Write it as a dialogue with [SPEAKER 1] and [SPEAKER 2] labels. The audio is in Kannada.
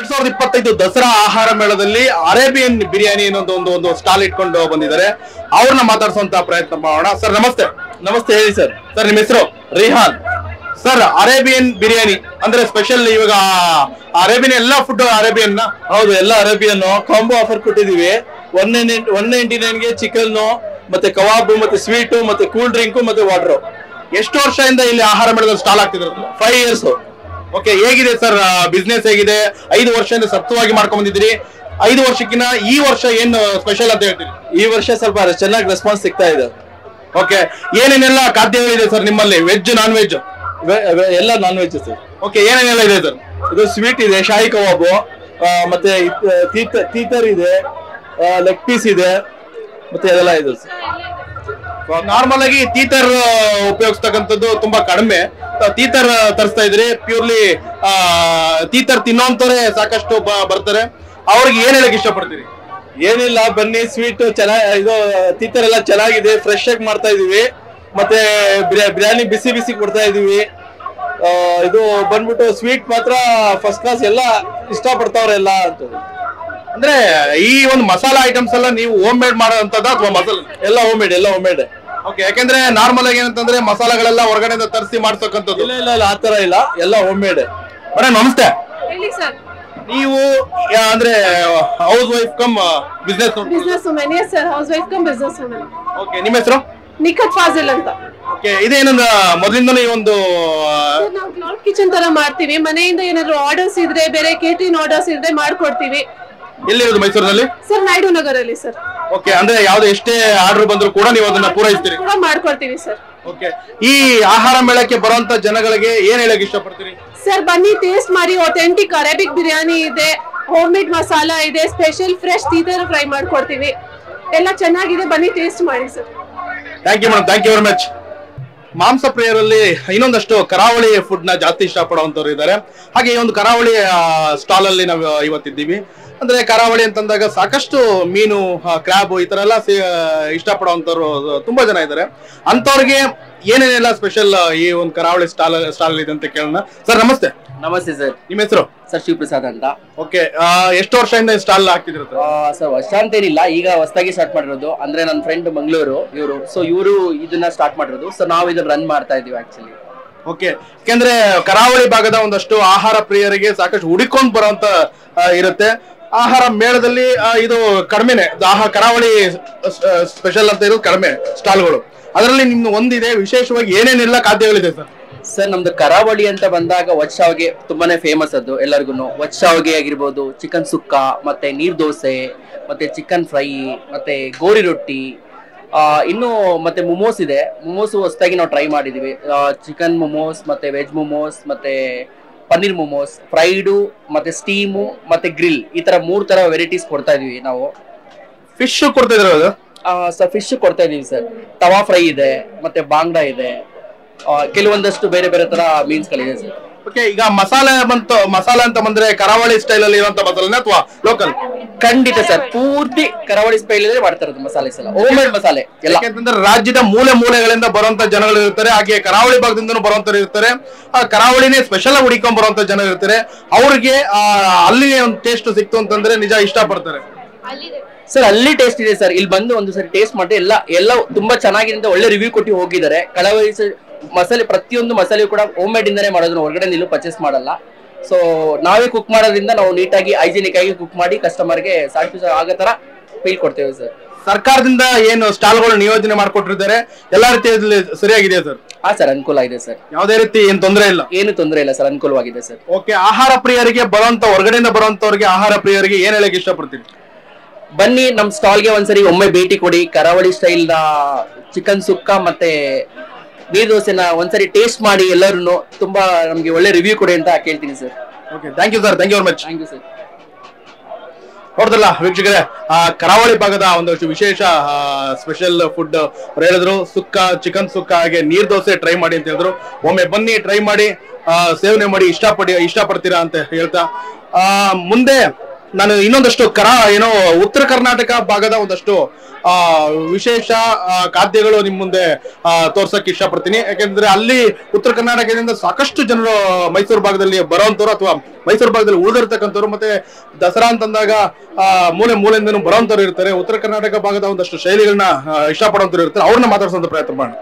[SPEAKER 1] 2025 ದಸರಾ ಆಹಾರ ಮೇಳದಲ್ಲಿ ಅರೇಬಿಯನ್ ಬಿರಿಯಾನಿ ಅನ್ನೋದು ಒಂದು ಸ್ಟಾಲ್ ಇಟ್ಕೊಂಡು ಬಂದಿದ್ದಾರೆ. ಅವ್ರನ್ನ ಮಾತಾಡಿಸುವಂತ ಪ್ರಯತ್ನ ಮಾಡೋಣ. ಸರ್ ನಮಸ್ತೆ.
[SPEAKER 2] ನಮಸ್ತೆ, ಹೇಳಿ ಸರ್.
[SPEAKER 1] ಸರ್ ನಿಮ್ಮ ಹೆಸರು?
[SPEAKER 2] ರಿಹಾನ್.
[SPEAKER 1] ಸರ್ ಅರೇಬಿಯನ್ ಬಿರಿಯಾನಿ ಅಂದ್ರೆ ಸ್ಪೆಷಲ್ ಇವಾಗ ಅರೇಬಿಯನ್ ಎಲ್ಲ ಫುಡ್ ಅರೇಬಿಯನ್?
[SPEAKER 2] ಹೌದು, ಎಲ್ಲ ಅರೇಬಿಯನ್ ಕಾಂಬೋ ಆಫರ್ ಕೊಟ್ಟಿದೀವಿ. 199ಗೆ ಚಿಕನ್ ಮತ್ತೆ ಕಬಾಬ್ ಮತ್ತೆ ಸ್ವೀಟ್ ಮತ್ತೆ ಕೂಲ್ ಡ್ರಿಂಕ್ ಮತ್ತೆ ವಾಟರ್.
[SPEAKER 1] ಎಷ್ಟು ವರ್ಷದಿಂದ ಇಲ್ಲಿ ಆಹಾರ ಮೇಳದಲ್ಲಿ ಸ್ಟಾಲ್ ಆಗ್ತಿದ್ರು?
[SPEAKER 2] 5 years.
[SPEAKER 1] ಓಕೆ, ಹೇಗಿದೆ ಸರ್ ಬಿಸ್ನೆಸ್ ಹೇಗಿದೆ? 5 ವರ್ಷದಿಂದ ಸತ್ವವಾಗಿ ಮಾಡ್ಕೊಂಡ್ ಬಂದಿದ್ದೀರಿ. 5 ವರ್ಷಕ್ಕಿಂತ ಈ ವರ್ಷ ಏನು ಸ್ಪೆಷಲ್ ಅಂತ ಹೇಳ್ತೀರಿ?
[SPEAKER 2] ಈ ವರ್ಷ ಸ್ವಲ್ಪ ಚೆನ್ನಾಗಿ ರೆಸ್ಪಾನ್ಸ್ ಸಿಗ್ತಾ ಇದೆ.
[SPEAKER 1] ಓಕೆ, ಏನೇನೆಲ್ಲ ಖಾದ್ಯಗಳಿದೆ ಸರ್ ನಿಮ್ಮಲ್ಲಿ? Veg, non veg?
[SPEAKER 2] ಎಲ್ಲ ನಾನ್ ವೆಜ್ ಸರ್.
[SPEAKER 1] ಓಕೆ, ಏನೇನೆಲ್ಲ ಇದೆ ಸರ್?
[SPEAKER 2] ಇದು ಸ್ವೀಟ್ ಇದೆ, ಶಾಹಿ ಕಬಾಬು, ಮತ್ತೆ ತೀತರ್ ಇದೆ, ಲೆಗ್ ಪೀಸ್ ಇದೆ, ಮತ್ತೆ ಅದೆಲ್ಲ ಇದೆ ಸರ್.
[SPEAKER 1] ನಾರ್ಮಲ್ ಆಗಿ ತೀತರ್ ಉಪಯೋಗಿಸ್ತಕ್ಕಂಥದ್ದು ತುಂಬಾ ಕಡಿಮೆ. ತೀತರ್ ತರಿಸ್ತಾ ಇದ್ರಿ. ಪ್ಯೂರ್ಲಿ ತೀತರ್ ತಿನ್ನೋಂತವ್ರೆ ಸಾಕಷ್ಟು ಬರ್ತಾರೆ. ಅವ್ರಿಗೆ ಏನ್ ಹೇಳಕ್ ಇಷ್ಟಪಡ್ತೀರಿ?
[SPEAKER 2] ಏನಿಲ್ಲ, ಬನ್ನಿ, ಸ್ವೀಟ್ ಚೆನ್ನಾಗಿ, ಇದು ತೀತರ್ ಎಲ್ಲ ಚೆನ್ನಾಗಿದೆ, ಫ್ರೆಶ್ ಆಗಿ ಮಾಡ್ತಾ ಇದೀವಿ. ಮತ್ತೆ ಬಿರಿಯಾನಿ ಬಿಸಿ ಬಿಸಿ ಕೊಡ್ತಾ ಇದೀವಿ. ಇದು ಬಂದ್ಬಿಟ್ಟು ಸ್ವೀಟ್ ಮಾತ್ರ ಫಸ್ಟ್ ಕ್ಲಾಸ್, ಎಲ್ಲ ಇಷ್ಟಪಡ್ತಾವ್ರೆ ಎಲ್ಲ ಅಂತ.
[SPEAKER 1] ಅಂದ್ರೆ ಈ ಒಂದು ಮಸಾಲಾ ಐಟಮ್ಸ್ ಎಲ್ಲ ನೀವು ಹೋಮ್ ಮೇಡ್ ಮಾಡೋಂಥದ್ದು ಅಥವಾ ಮಸಾಲ?
[SPEAKER 2] ಎಲ್ಲ ಹೋಮ್ ಮೇಡ್.
[SPEAKER 1] ಓಕೆ, ಯಾಕಂದ್ರೆ ನಾರ್ಮಲ್ ಆಗಿ ಏನಂತಂದ್ರೆ ಮಸಾಲೆಗಳೆಲ್ಲ ಹೊರಗಡೆಯಿಂದ ತರಿಸಿ ಮಾಡ್ತಕ್ಕಂಥದ್ದು.
[SPEAKER 2] ಇಲ್ಲ, ಆತರ ಇಲ್ಲ, ಎಲ್ಲ ಹೋಮ್ ಮೇಡ್.
[SPEAKER 1] ಮೇಡಮ್ ನಮಸ್ತೆ.
[SPEAKER 3] ಹೇಳಿ ಸರ್.
[SPEAKER 1] ನೀವು ಅಂದ್ರೆ house wife come business
[SPEAKER 3] women? Yes sir, house wife come business women.
[SPEAKER 1] Okay, ನಿಮ್ಮ ಹೆಸರು?
[SPEAKER 3] ನಿಖತ್ ಫಾಜಿಲ್ ಅಂತ.
[SPEAKER 1] ಓಕೆ, ಇದೇನಂದ ಮೊದಲಿಂದನೂ ಈ ಒಂದು
[SPEAKER 3] ನಾವು ಕ್ಲೌಡ್ ಕಿಚನ್ ತರ ಮಾಡ್ತೀವಿ. ಮನೆಯಿಂದ ಏನಾದ್ರು ಆರ್ಡರ್ಸ್ ಇದ್ರೆ, ಬೇರೆ ಕೇಟರಿಂಗ್ ಆರ್ಡರ್ಸ್ ಇದ್ರೆ ಮಾಡ್ಕೊಡ್ತೀವಿ.
[SPEAKER 1] ಎಲ್ಲಿರೋದು? ಮೈಸೂರಿನಲ್ಲಿ?
[SPEAKER 3] ಸರ್, ನಾಯ್ಡು ನಗರಲ್ಲಿ ಸರ್.
[SPEAKER 1] ಓಕೆ, ಅಂದ್ರೆ ಯಾವ್ದು ಎಷ್ಟೇ ಆರ್ಡರ್ ಬಂದ್ರು ಕೂಡ ನೀವು ಅದನ್ನ ಪೂರೈಸ್ತೀರಿ?
[SPEAKER 3] ಕೂಡ ಮಾಡ್ಕೊಡ್ತೀವಿ ಸರ್.
[SPEAKER 1] ಓಕೆ, ಈ ಆಹಾರ ಮೇಳಕ್ಕೆ ಬರುವಂತ ಜನಗಳಿಗೆ ಏನ್ ಹೇಳಕ್ ಇಷ್ಟಪಡ್ತೀರಿ?
[SPEAKER 3] ಸರ್, ಬನ್ನಿ, ಟೇಸ್ಟ್ ಮಾಡಿ. ಆಥೆಂಟಿಕ್ ಅರೇಬಿಕ್ ಬಿರಿಯಾನಿ ಇದೆ, ಹೋಮ್ ಮೇಡ್ ಮಸಾಲಾ ಇದೆ, ಸ್ಪೆಷಲ್ ಫ್ರೆಶ್ ತೀತರ ಫ್ರೈ ಮಾಡ್ಕೊಡ್ತೀವಿ. ಎಲ್ಲ ಚೆನ್ನಾಗಿದೆ, ಬನ್ನಿ ಟೇಸ್ಟ್ ಮಾಡಿ sir.
[SPEAKER 1] Thank you madam, thank you very much. ಮಾಂಸ ಪ್ರಿಯರಲ್ಲಿ ಇನ್ನೊಂದಷ್ಟು ಕರಾವಳಿ ಫುಡ್ ನ ಜಾಸ್ತಿ ಇಷ್ಟಪಡುವಂತವ್ರು ಇದ್ದಾರೆ. ಹಾಗೆ ಈ ಒಂದು ಕರಾವಳಿ ಸ್ಟಾಲ್ ಅಲ್ಲಿ ನಾವು ಇವತ್ತಿದ್ದೀವಿ. ಅಂದ್ರೆ ಕರಾವಳಿ ಅಂತಂದಾಗ ಸಾಕಷ್ಟು ಮೀನು, ಕ್ರ್ಯಾಬ್ ಈ ತರ ಎಲ್ಲ ಇಷ್ಟಪಡುವಂತವ್ರು ತುಂಬಾ ಜನ ಇದ್ದಾರೆ. ಅಂತವ್ರಿಗೆ ಏನೇನೆಲ್ಲ ಸ್ಪೆಷಲ್ ಈ ಒಂದು ಕರಾವಳಿ ಸ್ಟಾಲ್ ಇದೆ ಅಂತ ಕೇಳೋಣ. ಸರ್ ನಮಸ್ತೆ.
[SPEAKER 4] ನಮಸ್ತೆ ಸರ್.
[SPEAKER 1] ನಿಮ್ಮ ಹೆಸರು?
[SPEAKER 4] ಸರ್ ಶಿವಪ್ರಸಾದ್ ಅಂತ.
[SPEAKER 1] ಓಕೆ, ಎಷ್ಟು ವರ್ಷದಿಂದ ಸ್ಟಾಲ್ ಹಾಕ್ತಿದ್ರು
[SPEAKER 4] ಸರ್? ವರ್ಷ ಅಂತೇನಿಲ್ಲ, ಈಗ ಹೊಸದಾಗಿ ಸ್ಟಾರ್ಟ್ ಮಾಡಿರೋದು. ಅಂದ್ರೆ ನನ್ನ ಫ್ರೆಂಡ್ ಮಂಗಳೂರು ಇವರು, ಸೊ ಇವರು ಇದನ್ನ ಸ್ಟಾರ್ಟ್ ಮಾಡಿರೋದು. ಸೊ ನಾವು ಇದನ್ನ ರನ್ ಮಾಡ್ತಾ ಇದೀವಿ ಆಕ್ಚುಲಿ.
[SPEAKER 1] ಓಕೆ, ಯಾಕೆಂದ್ರೆ ಕರಾವಳಿ ಭಾಗದ ಒಂದಷ್ಟು ಆಹಾರ ಪ್ರಿಯರಿಗೆ ಸಾಕಷ್ಟು ಹುಡುಕೊಂಡು ಬರುವಂತ ಇರುತ್ತೆ. ಆಹಾರ ಮೇಳದಲ್ಲಿ ಇದು ಕಡಿಮೆನೆ, ಕರಾವಳಿ ಸ್ಪೆಷಲ್ ಅಂತ ಇರೋದು ಕಡಿಮೆ ಸ್ಟಾಲ್ಗಳು. ಅದರಲ್ಲಿ ನಿಮ್ದು ಒಂದಿದೆ, ವಿಶೇಷವಾಗಿ ಏನೇನೆಲ್ಲ ಖಾದ್ಯಗಳಿದೆ ಸರ್?
[SPEAKER 4] ಸರ್, ನಮ್ದು ಕರಾವಳಿ ಅಂತ ಬಂದಾಗ ವಚ್ಚಾವ್ಗೆ ತುಂಬಾನೇ ಫೇಮಸ್ ಅದು ಎಲ್ಲರಿಗೂ. ವಚ್ಚಾವ್ಗೆ ಆಗಿರ್ಬೋದು, ಚಿಕನ್ ಸುಕ್ಕ, ಮತ್ತೆ ನೀರ್ ದೋಸೆ, ಮತ್ತೆ ಚಿಕನ್ ಫ್ರೈ, ಮತ್ತೆ ಗೋರಿ ರೊಟ್ಟಿ, ಇನ್ನು ಮತ್ತೆ ಮೊಮೋಸ್ ಇದೆ. ಮೊಮೋಸ್ ಹೊಸದಾಗಿ ನಾವು ಟ್ರೈ ಮಾಡಿದೀವಿ. ಚಿಕನ್ ಮೊಮೋಸ್, ಮತ್ತೆ ವೆಜ್ ಮೊಮೋಸ್, ಮತ್ತೆ ಪನ್ನೀರ್ ಮೊಮೋಸ್, ಫ್ರೈಡು, ಮತ್ತೆ ಸ್ಟೀಮು, ಮತ್ತೆ ಗ್ರಿಲ್, ಈ ತರ 3 ತರ ವೆರೈಟೀಸ್ ಕೊಡ್ತಾ ಇದೀವಿ ನಾವು.
[SPEAKER 1] ಫಿಶ್ ಕೊಡ್ತಾ ಇದ್ರು
[SPEAKER 4] ಸರ್? ಫಿಶ್ ಕೊಡ್ತಾ ಇದೀವಿ ಸರ್. ತವಾ ಫ್ರೈ ಇದೆ, ಮತ್ತೆ ಬಾಂಗ್ಡಾ ಇದೆ, ಕೆಲವೊಂದಷ್ಟು ಬೇರೆ ಬೇರೆ ತರ ಮೀನ್ಸ್ ಗಳಿದೆ ಸರ್.
[SPEAKER 1] ಓಕೆ, ಈಗ ಮಸಾಲೆ ಅಂತ ಬಂದ್ರೆ ಕರಾವಳಿ ಸ್ಟೈಲ್ ಅಲ್ಲಿ ಇರುವಂತ ಮಸಾಲೆ ಅಥವಾ ಲೋಕಲ್?
[SPEAKER 4] ಖಂಡಿತ ಸರ್, ಪೂರ್ತಿ ಕರಾವಳಿ ಸ್ಟೈಲ್ ಅಲ್ಲಿ ಮಾಡ್ತಾ ಇರೋದು ಮಸಾಲೆ ಎಲ್ಲ, ಹೋಮ್ ಮೇಡ್ ಮಸಾಲೆ ಎಲ್ಲ.
[SPEAKER 1] ಯಾಕೆಂತಂದ್ರೆ ರಾಜ್ಯದ ಮೂಲೆಗಳಿಂದ ಬರುವಂತ ಜನಗಳು ಇರ್ತಾರೆ, ಹಾಗೆ ಕರಾವಳಿ ಭಾಗದಿಂದನೂ ಬರುವಂತರು ಇರ್ತಾರೆ. ಆ ಕರಾವಳಿನೇ ಸ್ಪೆಷಲ್ ಆಗಿ ಹುಡುಕೊಂಡ್ ಬರುವಂತ ಜನ ಇರ್ತಾರೆ. ಅವ್ರಿಗೆ ಅಲ್ಲಿ ಒಂದು ಟೇಸ್ಟ್ ಸಿಕ್ತು ಅಂತಂದ್ರೆ ನಿಜ ಇಷ್ಟಪಡ್ತಾರೆ
[SPEAKER 4] ಸರ್. ಅಲ್ಲಿ ಟೇಸ್ಟ್ ಇದೆ ಸರ್, ಇಲ್ಲಿ ಬಂದು ಒಂದು ಸರಿ ಟೇಸ್ಟ್ ಮಾಡಿ ಎಲ್ಲ ತುಂಬಾ ಚೆನ್ನಾಗಿದೆ ಅಂತ ಒಳ್ಳೆ ರಿವ್ಯೂ ಕೊಟ್ಟು ಹೋಗಿದ್ದಾರೆ. ಕರಾವಳಿ ಮಸಾಲೆ, ಪ್ರತಿಯೊಂದು ಮಸಾಲೆ ಕೂಡ ಹೋಮ್ ಮೇಡ್ ಇಂದಾನೆ ಮಾಡೋದು, ಹೊರಗಡೆ ನಿಲ್ಲೂ ಪರ್ಚೇಸ್ ಮಾಡಲ್ಲ. ಸೊ ನಾವೇ ಕುಕ್ ಮಾಡೋದ್ರಿಂದ ನಾವು ನೀಟಾಗಿ ಹೈಜಿನಿಕ್ ಆಗಿ ಕುಕ್ ಮಾಡಿ ಕಸ್ಟಮರ್ಗೆ ಸ್ಯಾಟಿಸ್ಫೈ ಆಗೋ ತರ ಫೀಲ್ ಕೊಡ್ತೇವೆ ಸರ್.
[SPEAKER 1] ಸರ್ಕಾರದಿಂದ ಏನು ಸ್ಟಾಲ್ಗಳು ನಿಯೋಜನೆ ಮಾಡ್ಕೊಟ್ಟಿದ್ದಾರೆ, ಎಲ್ಲಾ ರೀತಿಯಲ್ಲಿ ಸರಿಯಾಗಿದೆ ಸರ್?
[SPEAKER 4] ಹಾ ಸರ್, ಅನುಕೂಲ ಇದೆ ಸರ್.
[SPEAKER 1] ಯಾವುದೇ ರೀತಿ ಏನ್ ತೊಂದರೆ ಇಲ್ಲ?
[SPEAKER 4] ಏನು ತೊಂದರೆ ಇಲ್ಲ ಸರ್, ಅನುಕೂಲವಾಗಿದೆ ಸರ್.
[SPEAKER 1] ಓಕೆ, ಆಹಾರ ಪ್ರಿಯರಿಗೆ ಬರುವಂತ ಹೊರಗಡೆಯಿಂದ ಬರುವಂತವ್ರಿಗೆ ಆಹಾರ ಪ್ರಿಯರಿಗೆ ಏನ್ ಹೇಳಕ್ ಇಷ್ಟಪಡ್ತೀನಿ?
[SPEAKER 4] ಬನ್ನಿ, ನಮ್ ಸ್ಟಾಲ್ಗೆ ಒಂದ್ಸರಿ ಒಮ್ಮೆ ಭೇಟಿ ಕೊಡಿ. ಕರಾವಳಿ ಸ್ಟೈಲ್ ನ ಚಿಕನ್ ಸುಕ್ಕ ಮತ್ತೆ ನೀರ್ ದೋಸೆನ ಒಂದ್ಸರಿ ಟೇಸ್ಟ್ ಮಾಡಿ. ಎಲ್ಲರೂ ತುಂಬಾ ನಮ್ಗೆ ಒಳ್ಳೆ ರಿವ್ಯೂ ಕೊಡಿ ಅಂತ ಕೇಳ್ತೀನಿ sir.
[SPEAKER 1] Okay, thank you sir, thank you very much.
[SPEAKER 4] Thank you sir.
[SPEAKER 1] ನೋಡ್ದಲ್ಲ ವೀಕ್ಷಕರೇ, ಕರಾವಳಿ ಭಾಗದ ಒಂದಷ್ಟು ವಿಶೇಷ ಸ್ಪೆಷಲ್ ಫುಡ್ ಅವ್ರು ಹೇಳಿದ್ರು. ಸುಕ್ಕ, ಚಿಕನ್ ಸುಕ್ಕ, ಹಾಗೆ ನೀರ್ ದೋಸೆ ಟ್ರೈ ಮಾಡಿ ಅಂತ ಹೇಳಿದ್ರು. ಒಮ್ಮೆ ಬನ್ನಿ, ಟ್ರೈ ಮಾಡಿ, ಸೇವನೆ ಮಾಡಿ, ಇಷ್ಟಪಡ್ತೀರಾ ಅಂತ ಹೇಳ್ತಾ ಮುಂದೆ ನಾನು ಇನ್ನೊಂದಷ್ಟು ಉತ್ತರ ಕರ್ನಾಟಕ ಭಾಗದ ಒಂದಷ್ಟು ವಿಶೇಷ ಖಾದ್ಯಗಳು ನಿಮ್ ಮುಂದೆ ತೋರ್ಸಕ್ ಇಷ್ಟಪಡ್ತೀನಿ. ಯಾಕೆಂದ್ರೆ ಅಲ್ಲಿ ಉತ್ತರ ಕರ್ನಾಟಕದಿಂದ ಸಾಕಷ್ಟು ಜನರು ಮೈಸೂರು ಭಾಗದಲ್ಲಿ ಬರೋಂಥವ್ರು ಅಥವಾ ಮೈಸೂರು ಭಾಗದಲ್ಲಿ ಉಳಿದಿರ್ತಕ್ಕಂಥವ್ರು, ಮತ್ತೆ ದಸರಾ ಅಂತಂದಾಗ ಮೂಲೆಯಿಂದನೂ ಬರೋಂಥವ್ರು ಇರ್ತಾರೆ. ಉತ್ತರ ಕರ್ನಾಟಕ ಭಾಗದ ಒಂದಷ್ಟು ಶೈಲಿಗಳನ್ನ ಇಷ್ಟಪಡೋಂಥವ್ರು ಇರ್ತಾರೆ. ಅವ್ರನ್ನ ಮಾತಾಡ್ಸೋಂಥ ಪ್ರಯತ್ನ ಮಾಡೋಣ.